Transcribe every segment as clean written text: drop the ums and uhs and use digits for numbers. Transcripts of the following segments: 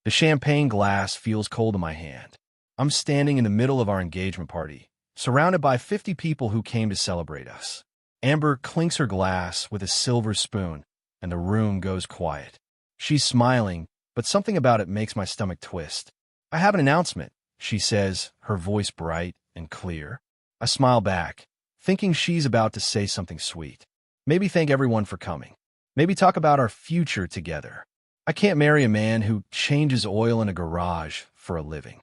The champagne glass feels cold in my hand. I'm standing in the middle of our engagement party, surrounded by 50 people who came to celebrate us. Amber clinks her glass with a silver spoon, and the room goes quiet. She's smiling, but something about it makes my stomach twist. "I have an announcement," she says, her voice bright and clear. I smile back, thinking she's about to say something sweet. Maybe thank everyone for coming. Maybe talk about our future together. I can't marry a man who changes oil in a garage for a living.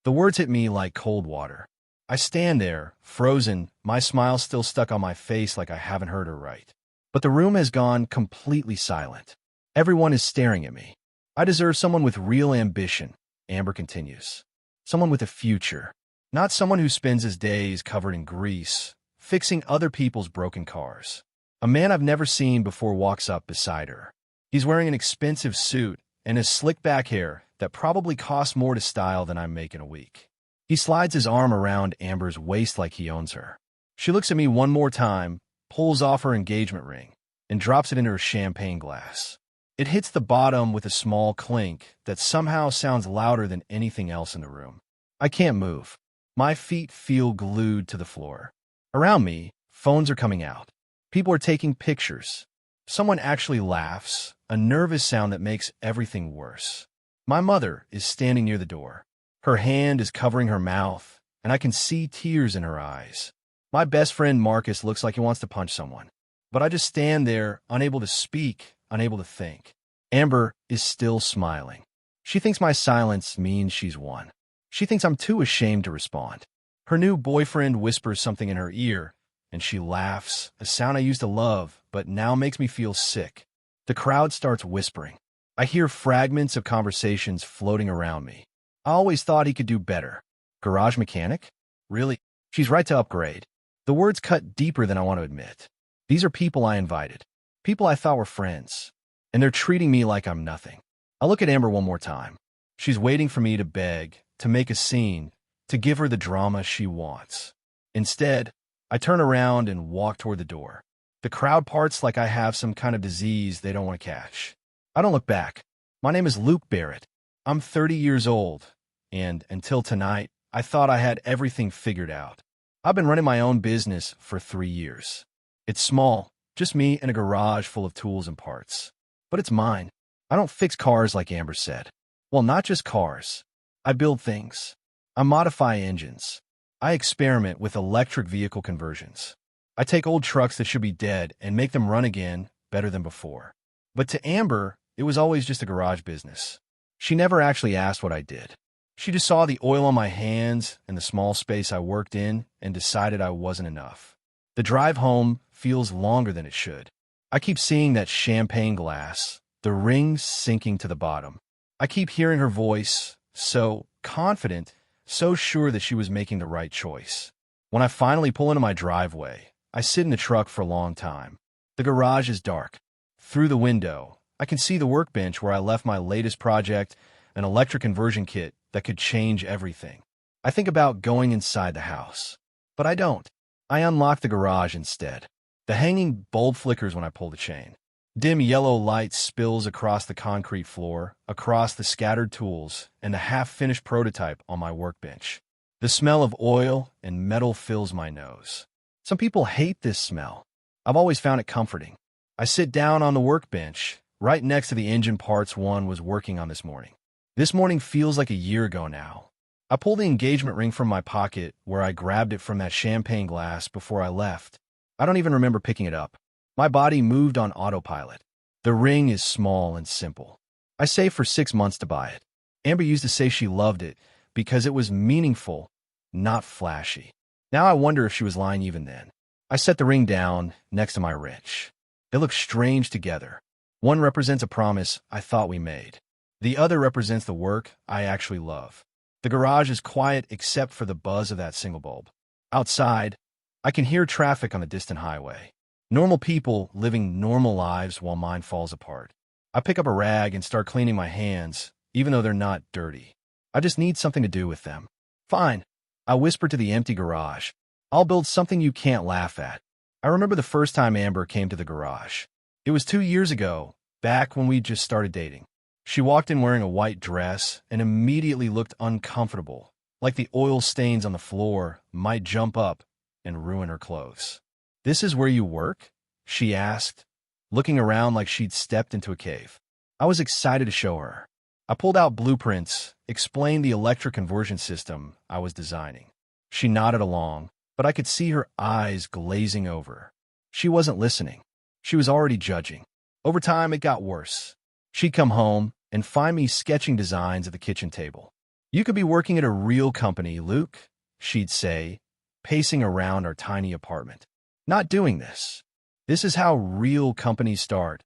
The words hit me like cold water. I stand there, frozen, my smile still stuck on my face like I haven't heard her right. But the room has gone completely silent. Everyone is staring at me. "I deserve someone with real ambition," Amber continues. "Someone with a future. Not someone who spends his days covered in grease, fixing other people's broken cars." A man I've never seen before walks up beside her. He's wearing an expensive suit and his slick back hair that probably costs more to style than I make in a week. He slides his arm around Amber's waist like he owns her. She looks at me one more time, pulls off her engagement ring, and drops it into her champagne glass. It hits the bottom with a small clink that somehow sounds louder than anything else in the room. I can't move. My feet feel glued to the floor. Around me, phones are coming out. People are taking pictures. Someone actually laughs, a nervous sound that makes everything worse. My mother is standing near the door. Her hand is covering her mouth, and I can see tears in her eyes. My best friend Marcus looks like he wants to punch someone. But I just stand there, unable to speak, unable to think. Amber is still smiling. She thinks my silence means she's won. She thinks I'm too ashamed to respond. Her new boyfriend whispers something in her ear, and she laughs, a sound I used to love, but now makes me feel sick. The crowd starts whispering. I hear fragments of conversations floating around me. I always thought he could do better. Garage mechanic? Really? She's right to upgrade. The words cut deeper than I want to admit. These are people I invited. People I thought were friends. And they're treating me like I'm nothing. I look at Amber one more time. She's waiting for me to beg, to make a scene, to give her the drama she wants. Instead, I turn around and walk toward the door. The crowd parts like I have some kind of disease they don't want to catch. I don't look back. My name is Luke Barrett. I'm 30 years old, and until tonight, I thought I had everything figured out. I've been running my own business for 3 years. It's small, just me in a garage full of tools and parts. But it's mine. I don't fix cars like Amber said. Well, not just cars. I build things. I modify engines. I experiment with electric vehicle conversions. I take old trucks that should be dead and make them run again better than before. But to Amber, it was always just a garage business. She never actually asked what I did. She just saw the oil on my hands and the small space I worked in and decided I wasn't enough. The drive home feels longer than it should. I keep seeing that champagne glass, the rings sinking to the bottom. I keep hearing her voice, so confident, so sure that she was making the right choice. When I finally pull into my driveway, I sit in the truck for a long time. The garage is dark. Through the window, I can see the workbench where I left my latest project, an electric conversion kit that could change everything. I think about going inside the house, but I don't. I unlock the garage instead. The hanging bulb flickers when I pull the chain. Dim yellow light spills across the concrete floor, across the scattered tools, and the half-finished prototype on my workbench. The smell of oil and metal fills my nose. Some people hate this smell. I've always found it comforting. I sit down on the workbench, right next to the engine parts one was working on this morning. This morning feels like a year ago now. I pull the engagement ring from my pocket where I grabbed it from that champagne glass before I left. I don't even remember picking it up. My body moved on autopilot. The ring is small and simple. I saved for 6 months to buy it. Amber used to say she loved it because it was meaningful, not flashy. Now I wonder if she was lying even then. I set the ring down next to my wrench. They look strange together. One represents a promise I thought we made. The other represents the work I actually love. The garage is quiet except for the buzz of that single bulb. Outside, I can hear traffic on the distant highway. Normal people living normal lives while mine falls apart. I pick up a rag and start cleaning my hands, even though they're not dirty. I just need something to do with them. Fine, I whisper to the empty garage. I'll build something you can't laugh at. I remember the first time Amber came to the garage. It was 2 years ago, back when we just started dating. She walked in wearing a white dress and immediately looked uncomfortable, like the oil stains on the floor might jump up and ruin her clothes. "This is where you work?" she asked, looking around like she'd stepped into a cave. I was excited to show her. I pulled out blueprints, explained the electric conversion system I was designing. She nodded along, but I could see her eyes glazing over. She wasn't listening. She was already judging. Over time, it got worse. She'd come home and find me sketching designs at the kitchen table. "You could be working at a real company, Luke," she'd say, pacing around our tiny apartment. "Not doing this. This is how real companies start,"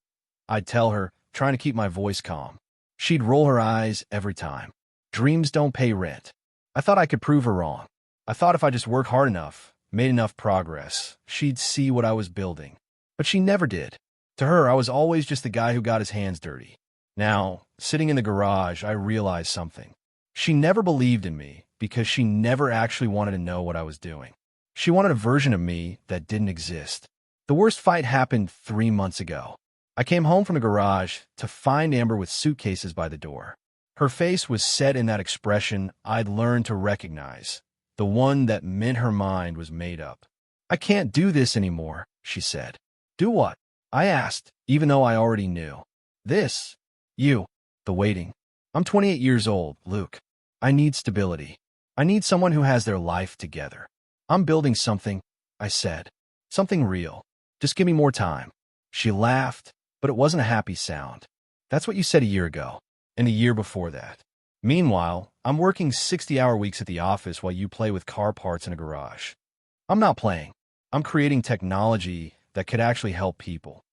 I'd tell her, trying to keep my voice calm. She'd roll her eyes every time. "Dreams don't pay rent." I thought I could prove her wrong. I thought if I just worked hard enough, made enough progress, she'd see what I was building. But she never did. To her, I was always just the guy who got his hands dirty. Now, sitting in the garage, I realized something. She never believed in me because she never actually wanted to know what I was doing. She wanted a version of me that didn't exist. The worst fight happened 3 months ago. I came home from the garage to find Amber with suitcases by the door. Her face was set in that expression I'd learned to recognize, the one that meant her mind was made up. "I can't do this anymore," she said. "Do what?" I asked, even though I already knew. "This. You. The waiting. I'm 28 years old, Luke. I need stability. I need someone who has their life together. I'm building something," I said. "Something real. Just give me more time." She laughed, but it wasn't a happy sound. "That's what you said a year ago, and the year before that. Meanwhile, I'm working 60-hour weeks at the office while you play with car parts in a garage." "I'm not playing. I'm creating technology that could actually help people."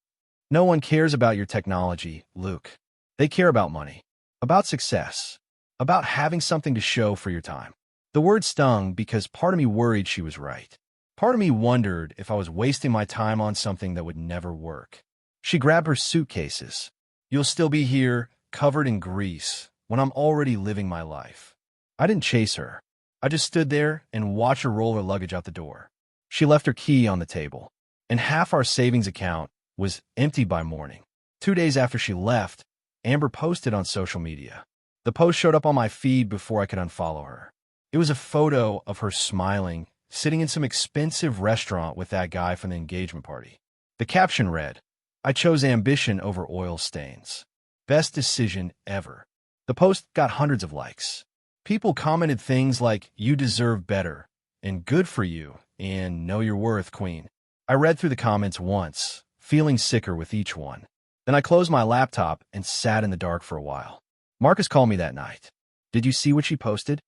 "No one cares about your technology, Luke. They care about money, about success, about having something to show for your time." The word stung because part of me worried she was right. Part of me wondered if I was wasting my time on something that would never work. She grabbed her suitcases. "You'll still be here, covered in grease, when I'm already living my life." I didn't chase her. I just stood there and watched her roll her luggage out the door. She left her key on the table, and half our savings account was empty by morning. 2 days after she left, Amber posted on social media. The post showed up on my feed before I could unfollow her. It was a photo of her smiling, sitting in some expensive restaurant with that guy from the engagement party. The caption read, "I chose ambition over oil stains. Best decision ever." The post got hundreds of likes. People commented things like, "You deserve better," and "Good for you," and "Know your worth, queen." I read through the comments once, feeling sicker with each one. Then I closed my laptop and sat in the dark for a while. Marcus called me that night. "Did you see what she posted?"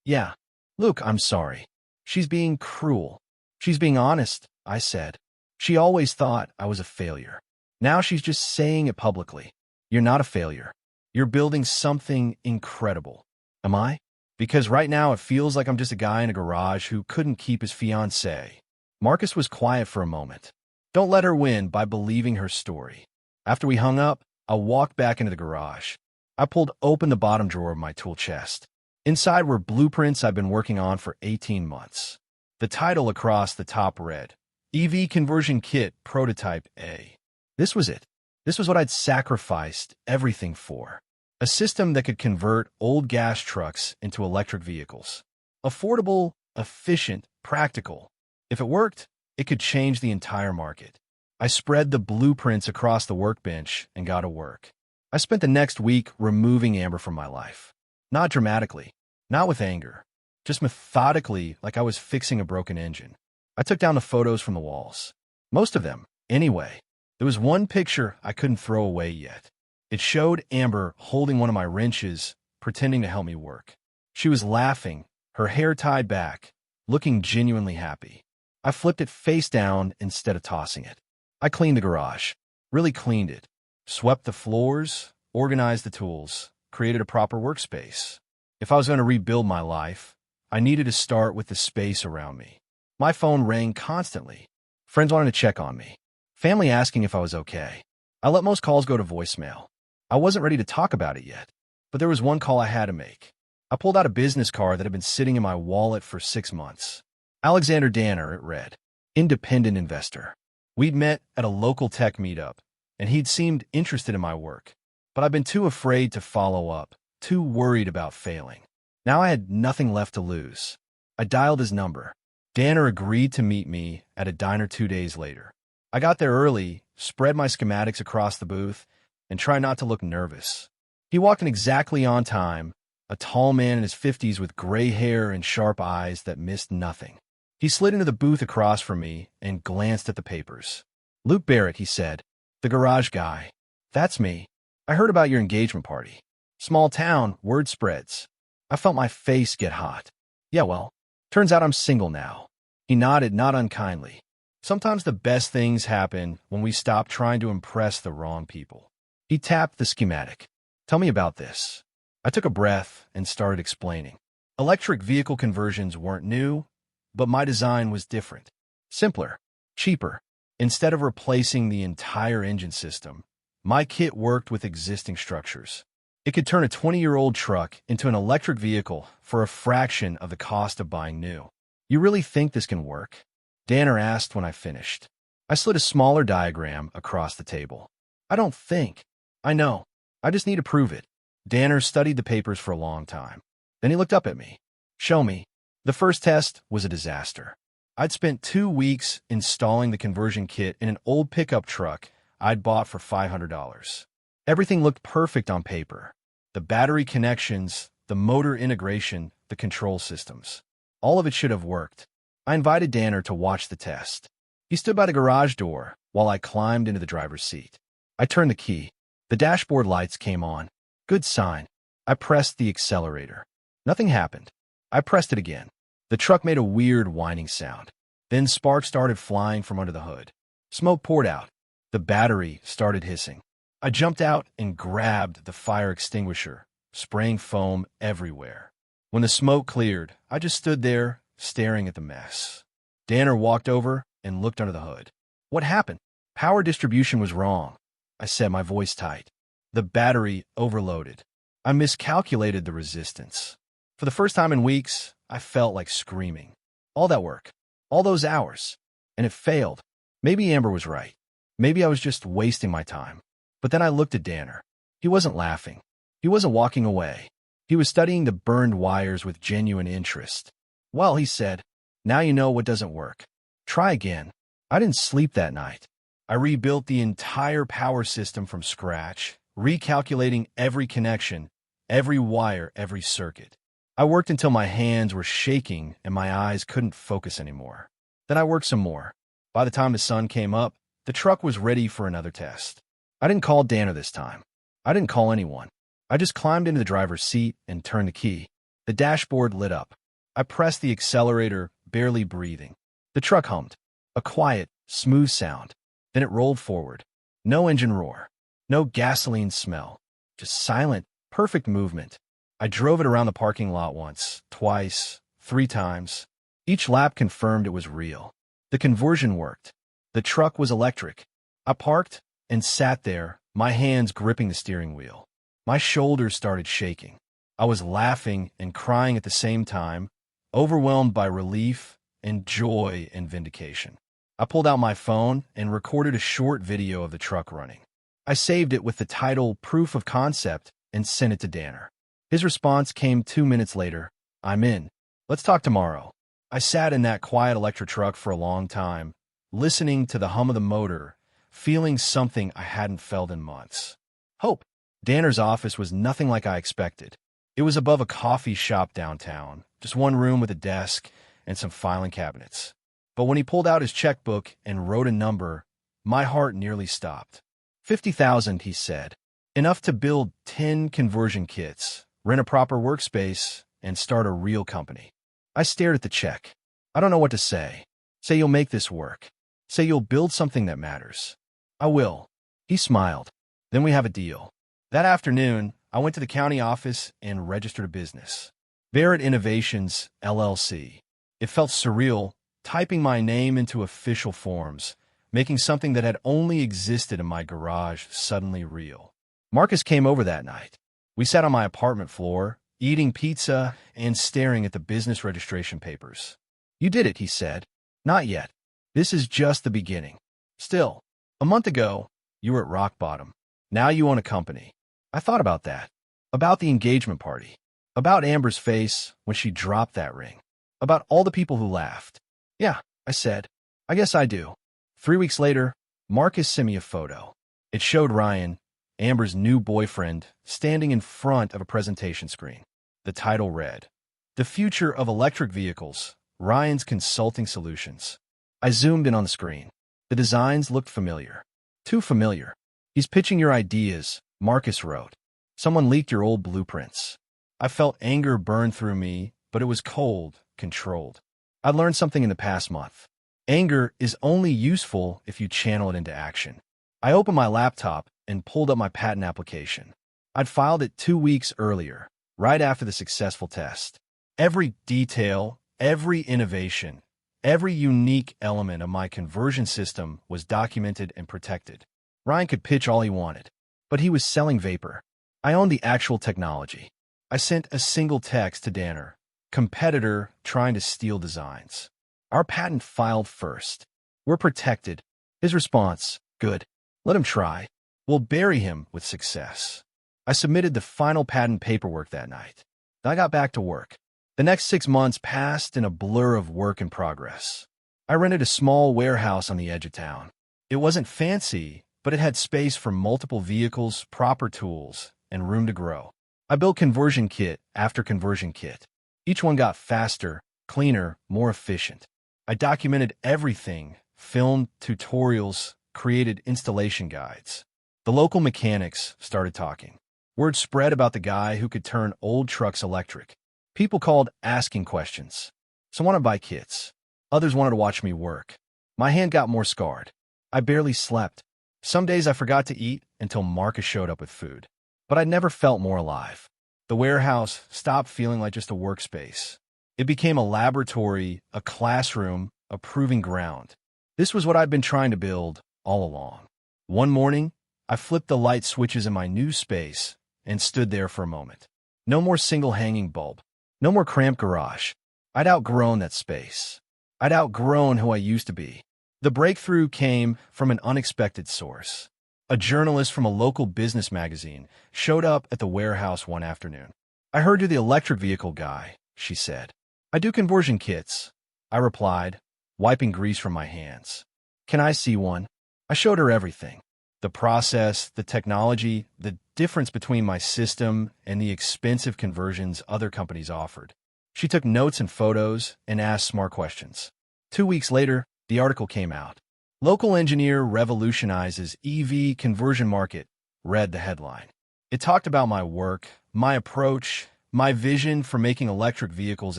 "Yeah." "Luke, I'm sorry. She's being cruel." "She's being honest," I said. "She always thought I was a failure. Now she's just saying it publicly." "You're not a failure. You're building something incredible." "Am I?" "Because right now it feels like I'm just a guy in a garage who couldn't keep his fiancée." Marcus was quiet for a moment. "Don't let her win by believing her story." After we hung up, I walked back into the garage. I pulled open the bottom drawer of my tool chest. Inside were blueprints I've been working on for 18 months. The title across the top read, "EV Conversion Kit Prototype A." This was it. This was what I'd sacrificed everything for. A system that could convert old gas trucks into electric vehicles. Affordable, efficient, practical. If it worked, it could change the entire market. I spread the blueprints across the workbench and got to work. I spent the next week removing Amber from my life. Not dramatically, not with anger, just methodically, like I was fixing a broken engine. I took down the photos from the walls. Most of them, anyway. There was one picture I couldn't throw away yet. It showed Amber holding one of my wrenches, pretending to help me work. She was laughing, her hair tied back, looking genuinely happy. I flipped it face down instead of tossing it. I cleaned the garage, really cleaned it, swept the floors, organized the tools, created a proper workspace. If I was going to rebuild my life, I needed to start with the space around me. My phone rang constantly. Friends wanted to check on me. Family asking if I was okay. I let most calls go to voicemail. I wasn't ready to talk about it yet, but there was one call I had to make. I pulled out a business card that had been sitting in my wallet for 6 months. Alexander Danner, it read. Independent investor. We'd met at a local tech meetup, and he'd seemed interested in my work. but I've been too afraid to follow up, too worried about failing. Now I had nothing left to lose. I dialed his number. Danner agreed to meet me at a diner 2 days later. I got there early, spread my schematics across the booth, and tried not to look nervous. He walked in exactly on time, a tall man in his 50s with gray hair and sharp eyes that missed nothing. He slid into the booth across from me and glanced at the papers. "Luke Barrett," he said, "the garage guy." "That's me. I heard about your engagement party. Small town, word spreads." I felt my face get hot. "Yeah, well, turns out I'm single now." He nodded, not unkindly. Sometimes the best things happen when we stop trying to impress the wrong people. He tapped the schematic. "Tell me about this." I took a breath and started explaining. Electric vehicle conversions weren't new, but my design was different. Simpler, cheaper. Instead of replacing the entire engine system, my kit worked with existing structures. It could turn a 20-year-old truck into an electric vehicle for a fraction of the cost of buying new. "You really think this can work?" Danner asked when I finished. I slid a smaller diagram across the table. "I don't think. I know. I just need to prove it." Danner studied the papers for a long time. Then he looked up at me. "Show me." The first test was a disaster. I'd spent 2 weeks installing the conversion kit in an old pickup truck I'd bought for $500. Everything looked perfect on paper. The battery connections, the motor integration, the control systems. All of it should have worked. I invited Danner to watch the test. He stood by the garage door while I climbed into the driver's seat. I turned the key. The dashboard lights came on. Good sign. I pressed the accelerator. Nothing happened. I pressed it again. The truck made a weird whining sound. Then sparks started flying from under the hood. Smoke poured out. The battery started hissing. I jumped out and grabbed the fire extinguisher, spraying foam everywhere. When the smoke cleared, I just stood there, staring at the mess. Danner walked over and looked under the hood. "What happened?" "Power distribution was wrong," I said, my voice tight. "The battery overloaded. I miscalculated the resistance." For the first time in weeks, I felt like screaming. All that work, all those hours, and it failed. Maybe Amber was right. Maybe I was just wasting my time. But then I looked at Danner. He wasn't laughing. He wasn't walking away. He was studying the burned wires with genuine interest. "Well," he said, "now you know what doesn't work. Try again." I didn't sleep that night. I rebuilt the entire power system from scratch, recalculating every connection, every wire, every circuit. I worked until my hands were shaking and my eyes couldn't focus anymore. Then I worked some more. By the time the sun came up, the truck was ready for another test. I didn't call Danner this time. I didn't call anyone. I just climbed into the driver's seat and turned the key. The dashboard lit up. I pressed the accelerator, barely breathing. The truck hummed. A quiet, smooth sound. Then it rolled forward. No engine roar. No gasoline smell. Just silent, perfect movement. I drove it around the parking lot once, twice, 3 times. Each lap confirmed it was real. The conversion worked. The truck was electric. I parked and sat there, my hands gripping the steering wheel. My shoulders started shaking. I was laughing and crying at the same time, overwhelmed by relief and joy and vindication. I pulled out my phone and recorded a short video of the truck running. I saved it with the title Proof of Concept and sent it to Danner. His response came 2 minutes later. "I'm in. Let's talk tomorrow." I sat in that quiet electric truck for a long time, listening to the hum of the motor, feeling something I hadn't felt in months. Hope. Danner's office was nothing like I expected. It was above a coffee shop downtown, just one room with a desk and some filing cabinets. But when he pulled out his checkbook and wrote a number, my heart nearly stopped. 50,000, he said. Enough to build 10 conversion kits, rent a proper workspace, and start a real company. I stared at the check. I don't know what to say. Say you'll make this work. Say you'll build something that matters. "I will." He smiled. "Then we have a deal." That afternoon, I went to the county office and registered a business. Barrett Innovations, LLC. It felt surreal, typing my name into official forms, making something that had only existed in my garage suddenly real. Marcus came over that night. We sat on my apartment floor, eating pizza and staring at the business registration papers. "You did it," he said. "Not yet. This is just the beginning. Still, a month ago, you were at rock bottom. Now you own a company. I thought about that. About the engagement party. About Amber's face when she dropped that ring. About all the people who laughed. Yeah, I said. I guess I do. 3 weeks later, Marcus sent me a photo. It showed Ryan, Amber's new boyfriend, standing in front of a presentation screen. The title read, "The Future of Electric Vehicles, Ryan's Consulting Solutions." I zoomed in on the screen. The designs looked familiar. Too familiar. "He's pitching your ideas," Marcus wrote. "Someone leaked your old blueprints." I felt anger burn through me, but it was cold, controlled. I'd learned something in the past month. Anger is only useful if you channel it into action. I opened my laptop and pulled up my patent application. I'd filed it 2 weeks earlier, right after the successful test. Every detail, every innovation, every unique element of my conversion system was documented and protected. Ryan could pitch all he wanted, but he was selling vapor. I owned the actual technology. I sent a single text to Danner, competitor trying to steal designs. "Our patent filed first. We're protected." His response, "Good. Let him try. We'll bury him with success." I submitted the final patent paperwork that night. I got back to work. The next 6 months passed in a blur of work in progress. I rented a small warehouse on the edge of town. It wasn't fancy, but it had space for multiple vehicles, proper tools, and room to grow. I built conversion kit after conversion kit. Each one got faster, cleaner, more efficient. I documented everything, filmed tutorials, created installation guides. The local mechanics started talking. Word spread about the guy who could turn old trucks electric. People called asking questions. Some wanted to buy kits. Others wanted to watch me work. My hand got more scarred. I barely slept. Some days I forgot to eat until Marcus showed up with food. But I never felt more alive. The warehouse stopped feeling like just a workspace. It became a laboratory, a classroom, a proving ground. This was what I'd been trying to build all along. One morning, I flipped the light switches in my new space and stood there for a moment. No more single hanging bulb. No more cramped garage. I'd outgrown that space. I'd outgrown who I used to be. The breakthrough came from an unexpected source. A journalist from a local business magazine showed up at the warehouse one afternoon. "I heard you're the electric vehicle guy," she said. "I do conversion kits," I replied, wiping grease from my hands. "Can I see one?" I showed her everything. The process, the technology, the difference between my system and the expensive conversions other companies offered. She took notes and photos and asked smart questions. 2 weeks later, the article came out. "Local engineer revolutionizes EV conversion market," read the headline. It talked about my work, my approach, my vision for making electric vehicles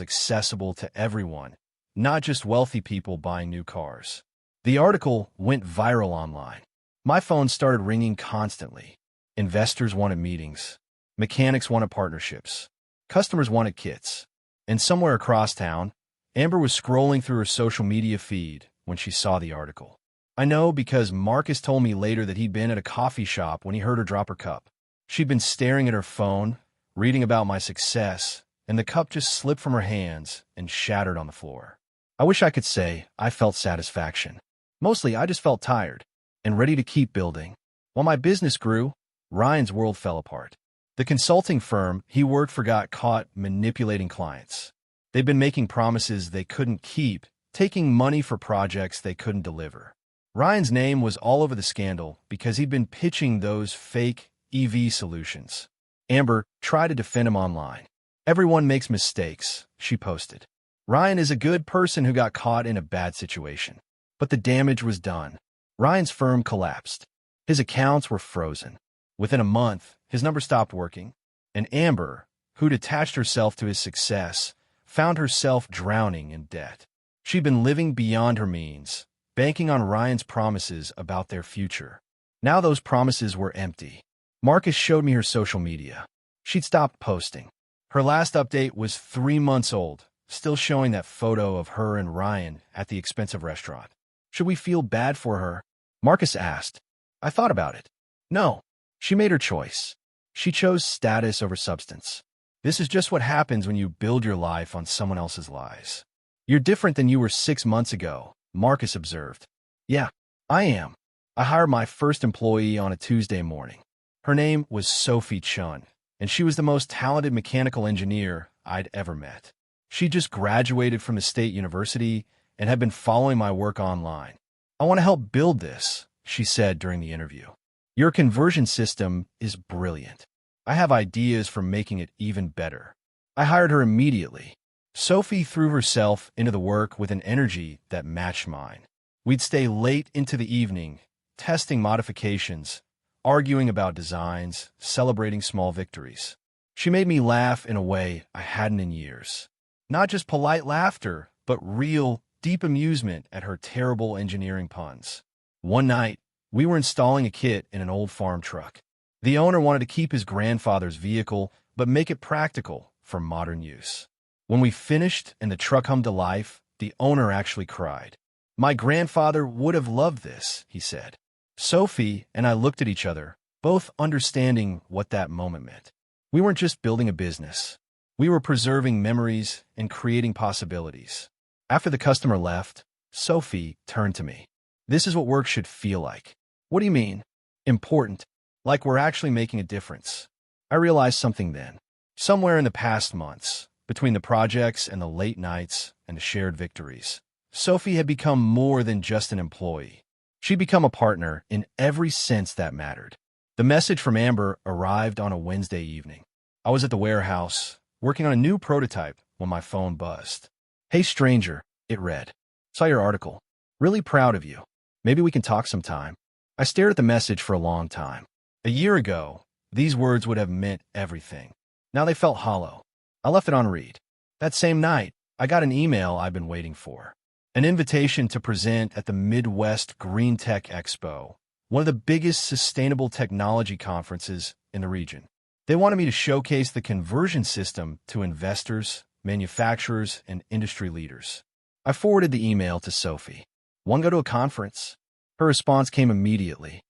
accessible to everyone, not just wealthy people buying new cars. The article went viral online. My phone started ringing constantly. Investors wanted meetings. Mechanics wanted partnerships. Customers wanted kits. And somewhere across town, Amber was scrolling through her social media feed when she saw the article. I know because Marcus told me later that he'd been at a coffee shop when he heard her drop her cup. She'd been staring at her phone, reading about my success, and the cup just slipped from her hands and shattered on the floor. I wish I could say I felt satisfaction. Mostly, I just felt tired and ready to keep building. While my business grew, Ryan's world fell apart. The consulting firm he worked for got caught manipulating clients. They'd been making promises they couldn't keep, taking money for projects they couldn't deliver. Ryan's name was all over the scandal because he'd been pitching those fake EV solutions. Amber tried to defend him online. "Everyone makes mistakes," she posted. "Ryan is a good person who got caught in a bad situation." But the damage was done. Ryan's firm collapsed. His accounts were frozen. Within a month, his number stopped working. And Amber, who'd attached herself to his success, found herself drowning in debt. She'd been living beyond her means, banking on Ryan's promises about their future. Now those promises were empty. Marcus showed me her social media. She'd stopped posting. Her last update was 3 months old, still showing that photo of her and Ryan at the expensive restaurant. Should we feel bad for her? Marcus asked. I thought about it. No. She made her choice. She chose status over substance. This is just what happens when you build your life on someone else's lies. You're different than you were 6 months ago, Marcus observed. Yeah, I am. I hired my first employee on a Tuesday morning. Her name was Sophie Chun, and she was the most talented mechanical engineer I'd ever met. She just graduated from the state university and had been following my work online. "I want to help build this," she said during the interview. "Your conversion system is brilliant. I have ideas for making it even better." I hired her immediately. Sophie threw herself into the work with an energy that matched mine. We'd stay late into the evening, testing modifications, arguing about designs, celebrating small victories. She made me laugh in a way I hadn't in years. Not just polite laughter, but real, deep amusement at her terrible engineering puns. One night, we were installing a kit in an old farm truck. The owner wanted to keep his grandfather's vehicle, but make it practical for modern use. When we finished and the truck hummed to life, the owner actually cried. "My grandfather would have loved this," he said. Sophie and I looked at each other, both understanding what that moment meant. We weren't just building a business. We were preserving memories and creating possibilities. After the customer left, Sophie turned to me. "This is what work should feel like." "What do you mean?" "Important. Like we're actually making a difference." I realized something then. Somewhere in the past months, between the projects and the late nights and the shared victories, Sophie had become more than just an employee. She'd become a partner in every sense that mattered. The message from Amber arrived on a Wednesday evening. I was at the warehouse, working on a new prototype when my phone buzzed. "Hey stranger," it read. "Saw your article. Really proud of you. Maybe we can talk sometime." I stared at the message for a long time. A year ago, these words would have meant everything. Now they felt hollow. I left it on read. That same night, I got an email I've been waiting for. An invitation to present at the Midwest Green Tech Expo, one of the biggest sustainable technology conferences in the region. They wanted me to showcase the conversion system to investors, manufacturers, and industry leaders. I forwarded the email to Sophie. "Want to go to a conference?" Her response came immediately.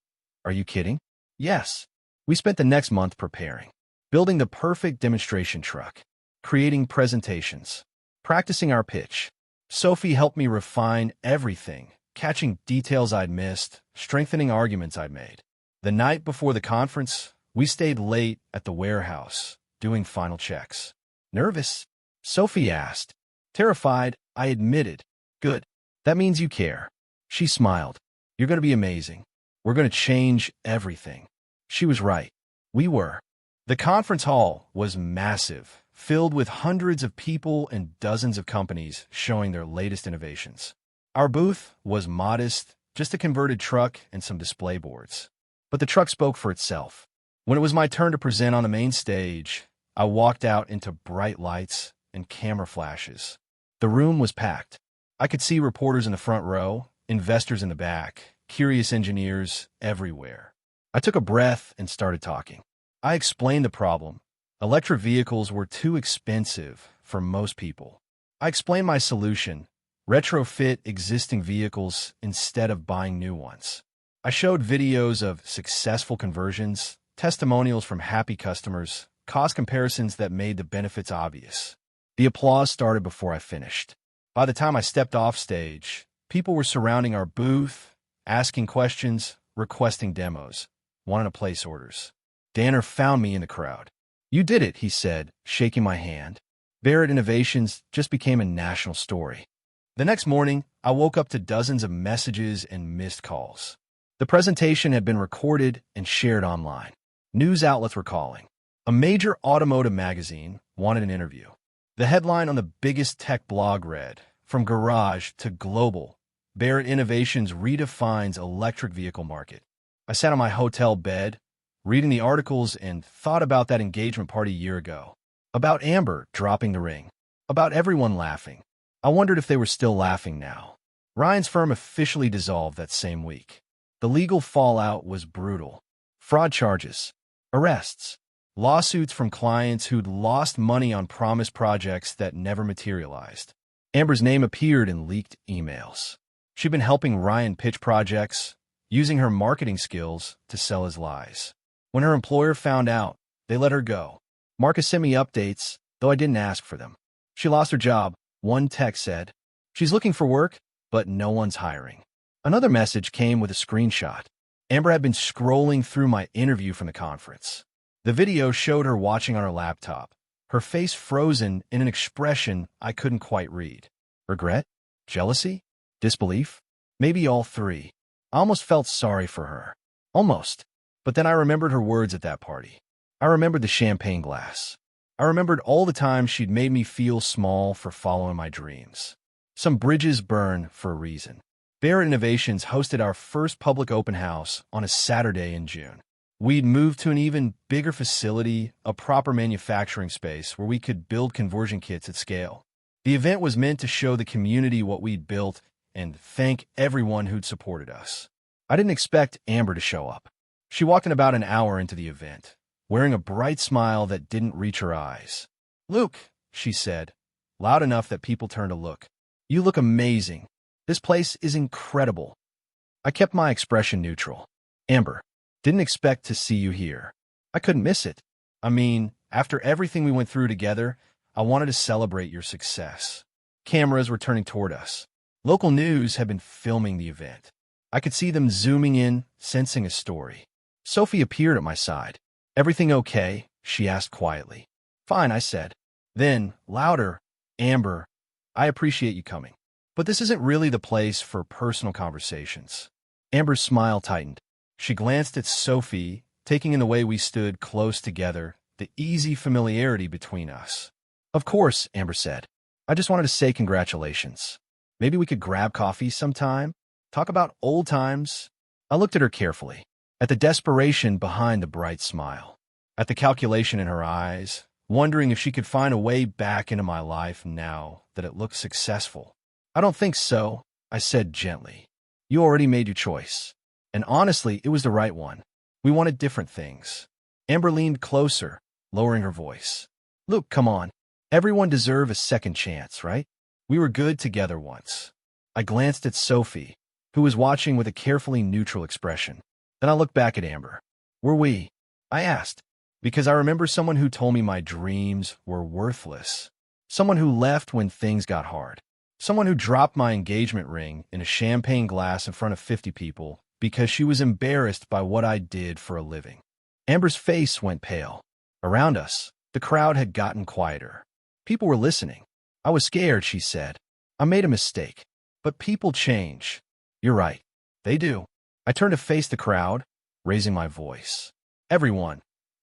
"Are you kidding?" "Yes." We spent the next month preparing, building the perfect demonstration truck, creating presentations, practicing our pitch. Sophie helped me refine everything, catching details I'd missed, strengthening arguments I'd made. The night before the conference, we stayed late at the warehouse, doing final checks. "Nervous?" Sophie asked. Terrified, I admitted. "Good. That means you care." She smiled. "You're going to be amazing. We're going to change everything." She was right. We were. The conference hall was massive, filled with hundreds of people and dozens of companies showing their latest innovations. Our booth was modest, just a converted truck and some display boards. But the truck spoke for itself. When it was my turn to present on the main stage, I walked out into bright lights and camera flashes. The room was packed. I could see reporters in the front row, investors in the back, curious engineers everywhere. I took a breath and started talking. I explained the problem. Electric vehicles were too expensive for most people. I explained my solution: retrofit existing vehicles instead of buying new ones. I showed videos of successful conversions, testimonials from happy customers, cost comparisons that made the benefits obvious. The applause started before I finished. By the time I stepped off stage, people were surrounding our booth, asking questions, requesting demos, wanting to place orders. Danner found me in the crowd. "You did it," he said, shaking my hand. Barrett Innovations just became a national story. The next morning, I woke up to dozens of messages and missed calls. The presentation had been recorded and shared online. News outlets were calling. A major automotive magazine wanted an interview. The headline on the biggest tech blog read, "From garage to global, Barrett Innovations redefines electric vehicle market." I sat on my hotel bed, reading the articles, and thought about that engagement party a year ago. About Amber dropping the ring. About everyone laughing. I wondered if they were still laughing now. Ryan's firm officially dissolved that same week. The legal fallout was brutal. Fraud charges, arrests, lawsuits from clients who'd lost money on promised projects that never materialized. Amber's name appeared in leaked emails. She'd been helping Ryan pitch projects, using her marketing skills to sell his lies. When her employer found out, they let her go. Marcus sent me updates, though I didn't ask for them. She lost her job, one text said. She's looking for work, but no one's hiring. Another message came with a screenshot. Amber had been scrolling through my interview from the conference. The video showed her watching on her laptop, her face frozen in an expression I couldn't quite read. Regret? Jealousy? Disbelief? Maybe all three. I almost felt sorry for her. Almost. But then I remembered her words at that party. I remembered the champagne glass. I remembered all the times she'd made me feel small for following my dreams. Some bridges burn for a reason. Barrett Innovations hosted our first public open house on a Saturday in June. We'd moved to an even bigger facility, a proper manufacturing space where we could build conversion kits at scale. The event was meant to show the community what we'd built and thank everyone who'd supported us. I didn't expect Amber to show up. She walked in about an hour into the event, wearing a bright smile that didn't reach her eyes. "Luke," she said, loud enough that people turned to look. "You look amazing. This place is incredible." I kept my expression neutral. "Amber, didn't expect to see you here. I couldn't miss it. I mean, after everything we went through together, I wanted to celebrate your success." Cameras were turning toward us. Local news had been filming the event. I could see them zooming in, sensing a story. Sophie appeared at my side. "Everything okay?" she asked quietly. "Fine," I said. Then, louder, "Amber, I appreciate you coming. But this isn't really the place for personal conversations." Amber's smile tightened. She glanced at Sophie, taking in the way we stood close together, the easy familiarity between us. "Of course," Amber said. "I just wanted to say congratulations. Maybe we could grab coffee sometime? Talk about old times?" I looked at her carefully, at the desperation behind the bright smile, at the calculation in her eyes, wondering if she could find a way back into my life now that it looked successful. "I don't think so," I said gently. "You already made your choice. And honestly, it was the right one. We wanted different things." Amber leaned closer, lowering her voice. "Luke, come on. Everyone deserves a second chance, right? We were good together once." I glanced at Sophie, who was watching with a carefully neutral expression. Then I looked back at Amber. "Were we?" I asked, because I remember someone who told me my dreams were worthless. Someone who left when things got hard. Someone who dropped my engagement ring in a champagne glass in front of 50 people because she was embarrassed by what I did for a living. Amber's face went pale. Around us, the crowd had gotten quieter. People were listening. "I was scared," she said. "I made a mistake. But people change." "You're right. They do." I turned to face the crowd, raising my voice. "Everyone,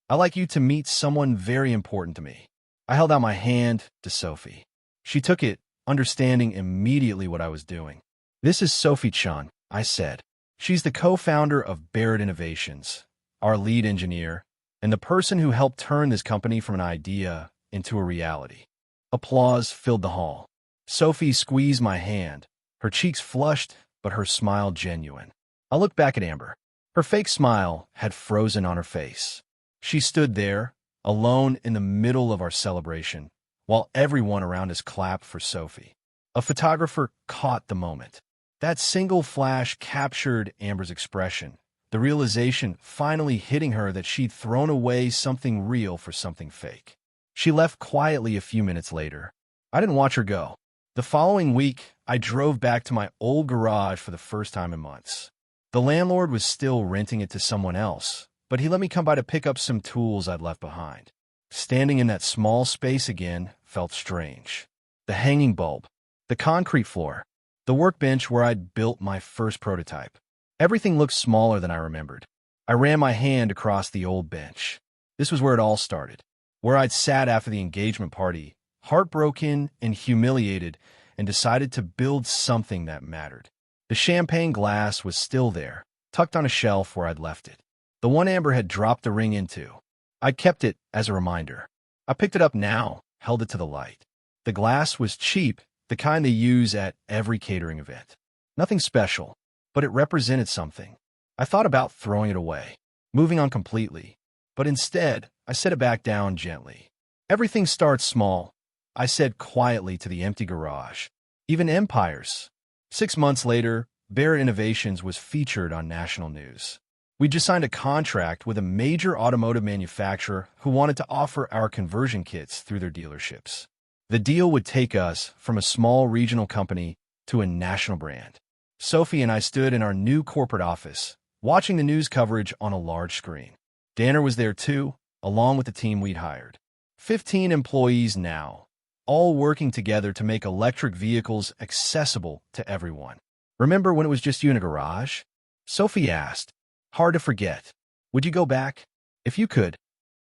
I'd like you to meet someone very important to me." I held out my hand to Sophie. She took it, understanding immediately what I was doing. "This is Sophie Chun," I said. "She's the co-founder of Barrett Innovations, our lead engineer, and the person who helped turn this company from an idea into a reality." Applause filled the hall. Sophie squeezed my hand, her cheeks flushed, but her smile genuine. I looked back at Amber. Her fake smile had frozen on her face. She stood there, alone in the middle of our celebration, while everyone around us clapped for Sophie. A photographer caught the moment. That single flash captured Amber's expression, the realization finally hitting her that she'd thrown away something real for something fake. She left quietly a few minutes later. I didn't watch her go. The following week, I drove back to my old garage for the first time in months. The landlord was still renting it to someone else, but he let me come by to pick up some tools I'd left behind. Standing in that small space again felt strange. The hanging bulb, the concrete floor, the workbench where I'd built my first prototype. Everything looked smaller than I remembered. I ran my hand across the old bench. This was where it all started, where I'd sat after the engagement party, heartbroken and humiliated, and decided to build something that mattered. The champagne glass was still there, tucked on a shelf where I'd left it. The one Amber had dropped the ring into. I kept it as a reminder. I picked it up now, held it to the light. The glass was cheap, the kind they use at every catering event. Nothing special, but it represented something. I thought about throwing it away, moving on completely, but instead, I set it back down gently. "Everything starts small," I said quietly to the empty garage. "Even empires." 6 months later, Barrett Innovations was featured on national news. We just signed a contract with a major automotive manufacturer who wanted to offer our conversion kits through their dealerships. The deal would take us from a small regional company to a national brand. Sophie and I stood in our new corporate office, watching the news coverage on a large screen. Danner was there too, along with the team we'd hired. 15 employees now, all working together to make electric vehicles accessible to everyone. Remember when it was just you in a garage? Sophie asked. Hard to forget. Would you go back? If you could.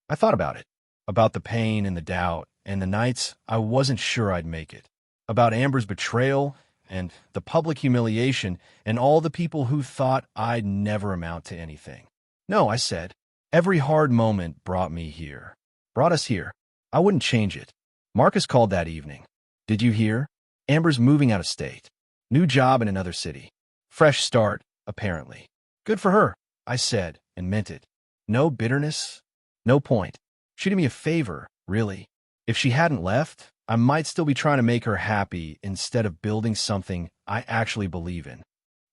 I thought about it. About the pain and the doubt, and the nights I wasn't sure I'd make it. About Amber's betrayal, and the public humiliation, and all the people who thought I'd never amount to anything. No, I said. Every hard moment brought me here. Brought us here. I wouldn't change it. Marcus called that evening. Did you hear? Amber's moving out of state. New job in another city. Fresh start, apparently. Good for her, I said, and meant it. No bitterness. No point. She did me a favor, really. If she hadn't left, I might still be trying to make her happy instead of building something I actually believe in.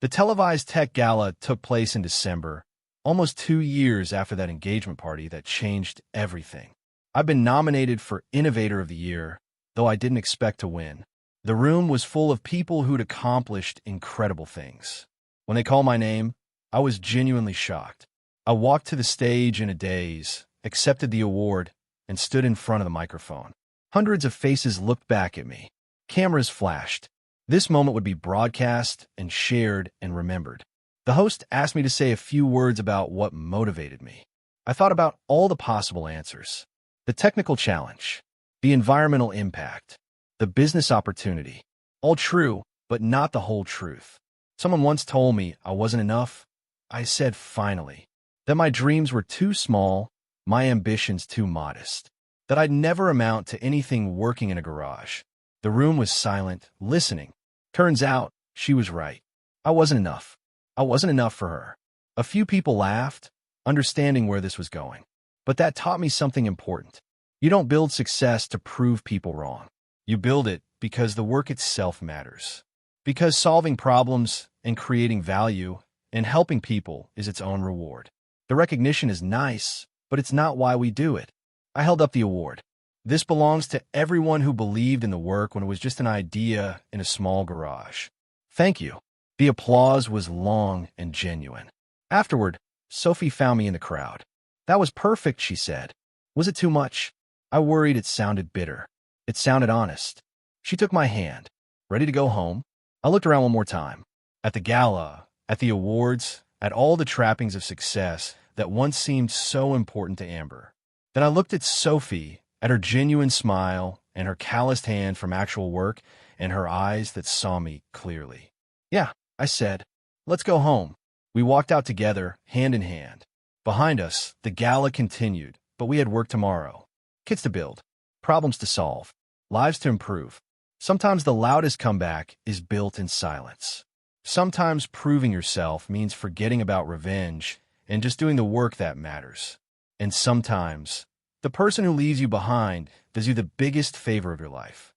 The televised tech gala took place in December, almost 2 years after that engagement party that changed everything. I've been nominated for Innovator of the Year, though I didn't expect to win. The room was full of people who'd accomplished incredible things. When they called my name, I was genuinely shocked. I walked to the stage in a daze, accepted the award, and stood in front of the microphone. Hundreds of faces looked back at me. Cameras flashed. This moment would be broadcast and shared and remembered. The host asked me to say a few words about what motivated me. I thought about all the possible answers. The technical challenge, the environmental impact, the business opportunity. All true, but not the whole truth. Someone once told me I wasn't enough. I said finally that my dreams were too small, my ambitions too modest, that I'd never amount to anything working in a garage. The room was silent, listening. Turns out, she was right. I wasn't enough. I wasn't enough for her. A few people laughed, understanding where this was going. But that taught me something important. You don't build success to prove people wrong. You build it because the work itself matters. Because solving problems and creating value and helping people is its own reward. The recognition is nice, but it's not why we do it. I held up the award. This belongs to everyone who believed in the work when it was just an idea in a small garage. Thank you. The applause was long and genuine. Afterward, Sophie found me in the crowd. That was perfect, she said. Was it too much? I worried it sounded bitter. It sounded honest. She took my hand. Ready to go home? I looked around one more time. At the gala, at the awards, at all the trappings of success that once seemed so important to Amber. Then I looked at Sophie, at her genuine smile and her calloused hand from actual work and her eyes that saw me clearly. Yeah, I said, let's go home. We walked out together, hand in hand. Behind us, the gala continued, but we had work tomorrow. Kids to build, problems to solve, lives to improve. Sometimes the loudest comeback is built in silence. Sometimes proving yourself means forgetting about revenge and just doing the work that matters. And sometimes, the person who leaves you behind does you the biggest favor of your life.